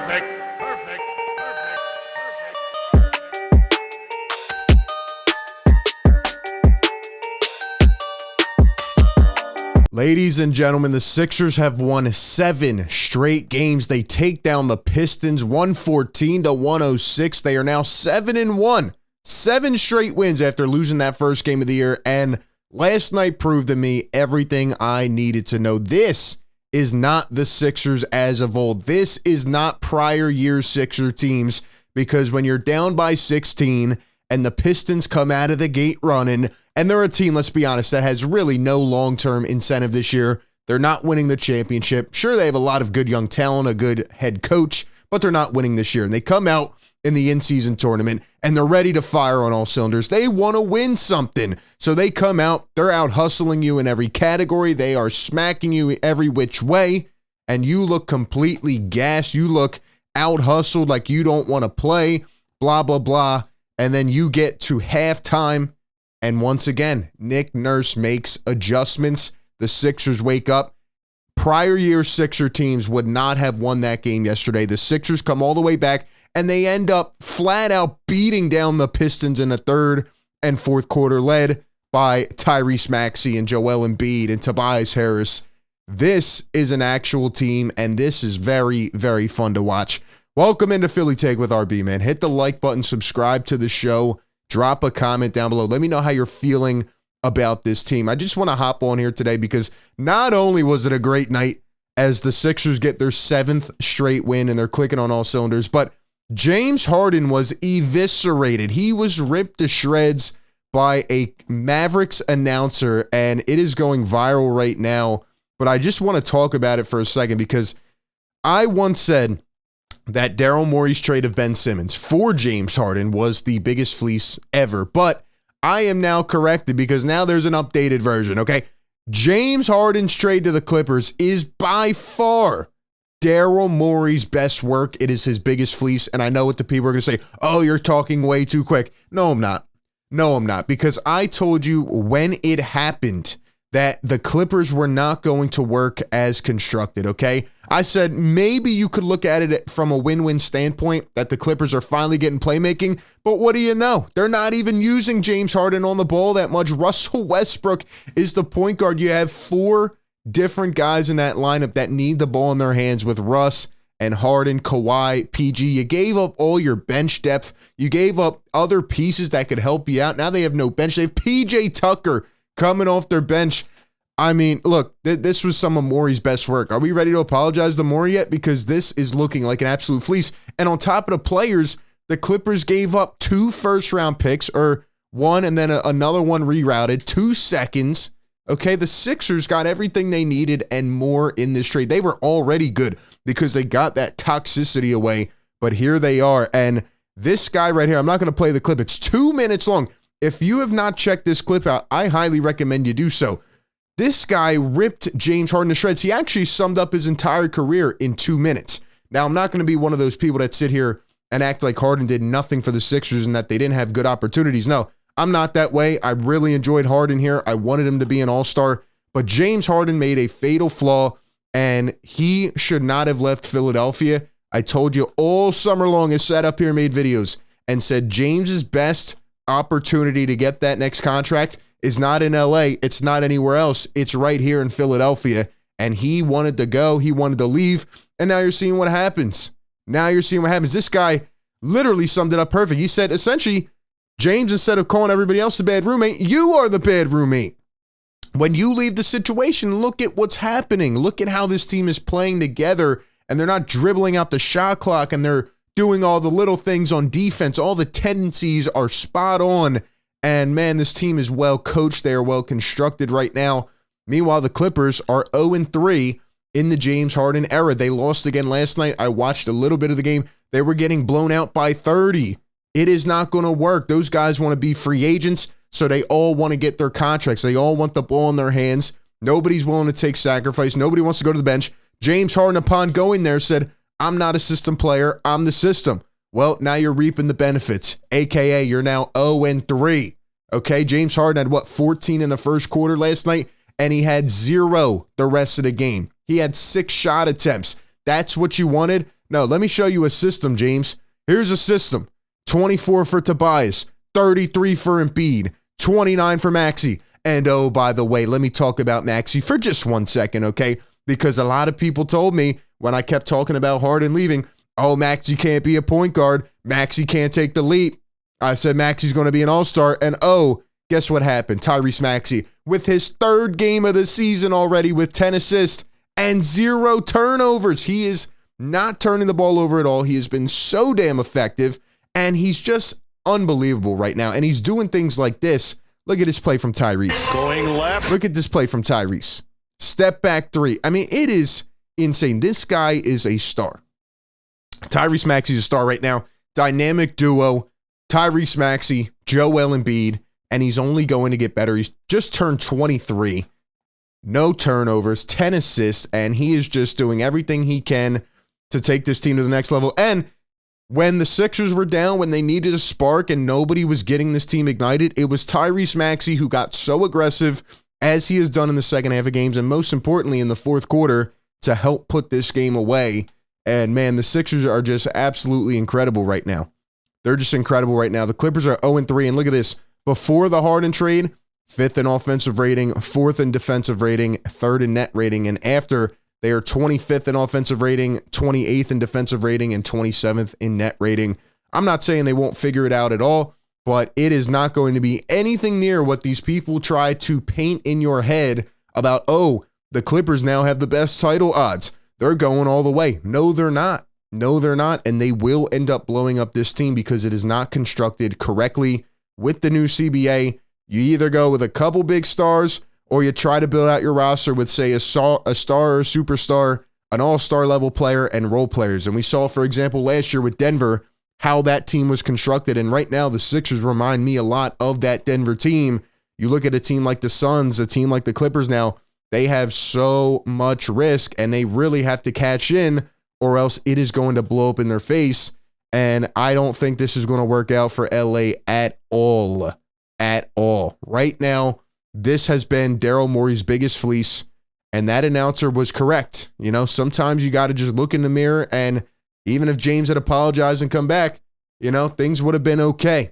Perfect. Ladies and gentlemen, the Sixers have won 7 straight games. They take down the Pistons 114-106. They are now 7-1. 7 straight wins after losing that first game of the year. And last night proved to me everything I needed to know. This is not the Sixers as of old. This is not prior year Sixer teams, because when you're down by 16 and the Pistons come out of the gate running, and they're a team, let's be honest, that has really no long-term incentive this year. They're not winning the championship. Sure, they have a lot of good young talent, a good head coach, but they're not winning this year. And they come out in the in-season tournament, and they're ready to fire on all cylinders. They want to win something. So they come out, they're out hustling you in every category. They are smacking you every which way, and you look completely gassed. You look out-hustled like you don't want to play, blah, blah, blah. And then you get to halftime, and once again, Nick Nurse makes adjustments. The Sixers wake up. Prior year Sixer teams would not have won that game yesterday. The Sixers come all the way back, and they end up flat out beating down the Pistons in the third and fourth quarter, led by Tyrese Maxey and Joel Embiid and Tobias Harris. This is an actual team, and this is very, very fun to watch. Welcome into Philly Take with RB, man. Hit the like button, subscribe to the show, drop a comment down below. Let me know how you're feeling about this team. I just want to hop on here today because not only was it a great night as the Sixers get their 7th straight win and they're clicking on all cylinders, but James Harden was eviscerated. He was ripped to shreds by a Mavericks announcer, and it is going viral right now. But I just want to talk about it for a second because I once said that Daryl Morey's trade of Ben Simmons for James Harden was the biggest fleece ever. But I am now corrected because now there's an updated version, okay? James Harden's trade to the Clippers is by far Daryl Morey's best work. It is his biggest fleece. And I know what the people are going to say. Oh, you're talking way too quick. No, I'm not. No, I'm not. Because I told you when it happened that the Clippers were not going to work as constructed, okay? I said maybe you could look at it from a win-win standpoint that the Clippers are finally getting playmaking, but what do you know? They're not even using James Harden on the ball that much. Russell Westbrook is the point guard. You have 4 different guys in that lineup that need the ball in their hands with Russ and Harden, Kawhi, PG. You gave up all your bench depth. You gave up other pieces that could help you out. Now they have no bench. They have PJ Tucker coming off their bench. I mean, look, this was some of Morey's best work. Are we ready to apologize to Morey yet? Because this is looking like an absolute fleece. And on top of the players, the Clippers gave up 2 first-round picks, or one and then another one rerouted, 2 seconds. Okay, the Sixers got everything they needed and more in this trade. They were already good because they got that toxicity away, but here they are. And this guy right here, I'm not going to play the clip. It's 2 minutes long. If you have not checked this clip out, I highly recommend you do so. This guy ripped James Harden to shreds. He actually summed up his entire career in 2 minutes. Now, I'm not going to be one of those people that sit here and act like Harden did nothing for the Sixers and that they didn't have good opportunities. No, I'm not that way. I really enjoyed Harden here. I wanted him to be an all-star, but James Harden made a fatal flaw, and he should not have left Philadelphia. I told you all summer long, I sat up here, made videos, and said James's best opportunity to get that next contract is not in LA. It's not anywhere else. It's right here in Philadelphia. And he wanted to go. He wanted to leave. And now you're seeing what happens. This guy literally summed it up perfect. He said, essentially, James, instead of calling everybody else the bad roommate, you are the bad roommate. When you leave the situation, look at what's happening. Look at how this team is playing together. And they're not dribbling out the shot clock. And they're doing all the little things on defense. All the tendencies are spot on. And man, this team is well coached. They are well constructed right now. Meanwhile, the Clippers are 0-3 in the James Harden era. They lost again last night. I watched a little bit of the game. They were getting blown out by 30. It is not going to work. Those guys want to be free agents, so they all want to get their contracts. They all want the ball in their hands. Nobody's willing to take sacrifice. Nobody wants to go to the bench. James Harden, upon going there, said, I'm not a system player. I'm the system. Well, now you're reaping the benefits, a.k.a. you're now 0-3. Okay, James Harden had, 14 in the first quarter last night, and he had 0 the rest of the game. He had 6 shot attempts. That's what you wanted? No, let me show you a system, James. Here's a system. 24 for Tobias, 33 for Embiid, 29 for Maxey. And oh, by the way, let me talk about Maxey for just 1 second, okay? Because a lot of people told me when I kept talking about Harden leaving, oh, Maxey can't be a point guard. Maxey can't take the leap. I said Maxey's going to be an all-star. And oh, guess what happened? Tyrese Maxey with his third game of the season already with 10 assists and 0 turnovers. He is not turning the ball over at all. He has been so damn effective, and he's just unbelievable right now. And he's doing things like this. Look at this play from Tyrese. Going left. Look at this play from Tyrese. Step back three. I mean, it is insane. This guy is a star. Tyrese Maxey's a star right now. Dynamic duo. Tyrese Maxey, Joel Embiid, and he's only going to get better. He's just turned 23. No turnovers, 10 assists, and he is just doing everything he can to take this team to the next level. And when the Sixers were down, when they needed a spark and nobody was getting this team ignited, it was Tyrese Maxey who got so aggressive, as he has done in the second half of games, and most importantly in the fourth quarter, to help put this game away. And man, the Sixers are just absolutely incredible right now. They're just incredible right now. The Clippers are 0-3, and look at this. Before the Harden trade, 5th in offensive rating, 4th in defensive rating, 3rd in net rating, and after, they are 25th in offensive rating, 28th in defensive rating, and 27th in net rating. I'm not saying they won't figure it out at all, but it is not going to be anything near what these people try to paint in your head about, oh, the Clippers now have the best title odds. They're going all the way. No, they're not. No, they're not, and they will end up blowing up this team because it is not constructed correctly with the new CBA. You either go with a couple big stars or you try to build out your roster with, say, a star or a superstar, an all-star level player, and role players. And we saw, for example, last year with Denver, how that team was constructed, and right now the Sixers remind me a lot of that Denver team. You look at a team like the Suns, a team like the Clippers now, they have so much risk, and they really have to catch in, or else it is going to blow up in their face. And I don't think this is going to work out for LA at all. At all. Right now, this has been Daryl Morey's biggest fleece, and that announcer was correct. You know, sometimes you got to just look in the mirror, and even if James had apologized and come back, you know, things would have been okay.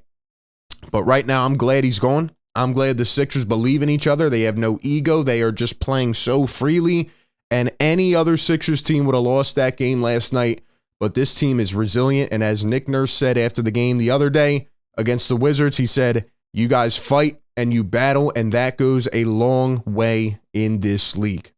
But right now, I'm glad he's gone. I'm glad the Sixers believe in each other. They have no ego. They are just playing so freely. And any other Sixers team would have lost that game last night. But this team is resilient. And as Nick Nurse said after the game the other day against the Wizards, he said, you guys fight and you battle, and that goes a long way in this league.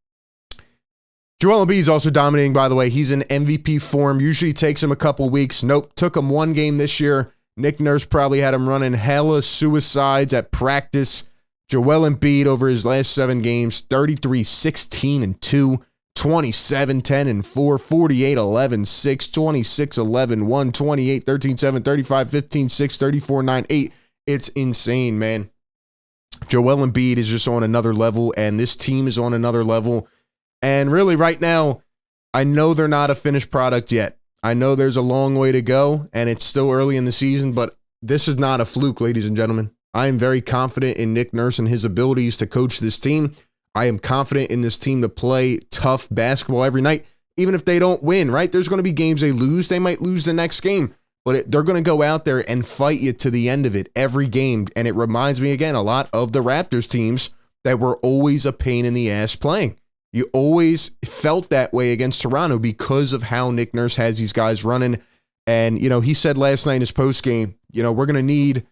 Joel Embiid is also dominating, by the way. He's in MVP form. Usually takes him a couple weeks. Nope, took him one game this year. Nick Nurse probably had him running hella suicides at practice. Joel Embiid over his last 7 games, 33, 16, and 2, 27, 10, and 4, 48, 11, 6, 26, 11, 1, 28, 13, 7, 35, 15, 6, 34, 9, 8. It's insane, man. Joel Embiid is just on another level, and this team is on another level. And really, right now, I know they're not a finished product yet. I know there's a long way to go, and it's still early in the season, but this is not a fluke, ladies and gentlemen. I am very confident in Nick Nurse and his abilities to coach this team. I am confident in this team to play tough basketball every night, even if they don't win, right? There's going to be games they lose. They might lose the next game, but they're going to go out there and fight you to the end of it every game. And it reminds me, again, a lot of the Raptors teams that were always a pain in the ass playing. You always felt that way against Toronto because of how Nick Nurse has these guys running. And, you know, he said last night in his postgame, you know, we're going to need,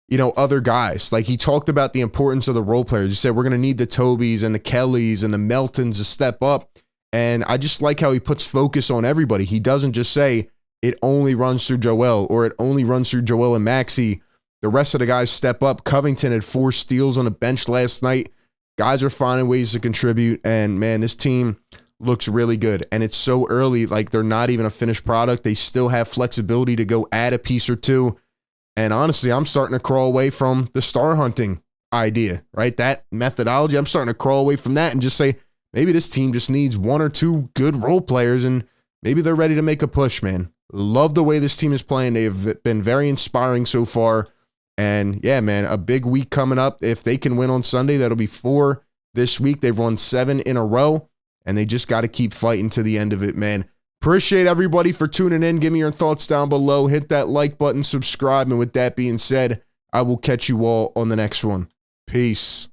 you know, other guys. Like, he talked about the importance of the role players. He said, we're going to need the Tobys and the Kellys and the Meltons to step up. And I just like how he puts focus on everybody. He doesn't just say it only runs through Joel or it only runs through Joel and Maxey. The rest of the guys step up. Covington had 4 steals on the bench last night. Guys are finding ways to contribute. And man, this team looks really good. And it's so early, like they're not even a finished product. They still have flexibility to go add a piece or two. And honestly, I'm starting to crawl away from the star hunting idea, right? That methodology, I'm starting to crawl away from that and just say, maybe this team just needs 1 or 2 good role players and maybe they're ready to make a push, man. Love the way this team is playing. They've been very inspiring so far. And yeah, man, a big week coming up. If they can win on Sunday, that'll be 4 this week. They've won 7 in a row and they just got to keep fighting to the end of it, man. Appreciate everybody for tuning in. Give me your thoughts down below. Hit that like button, subscribe. And with that being said, I will catch you all on the next one. Peace.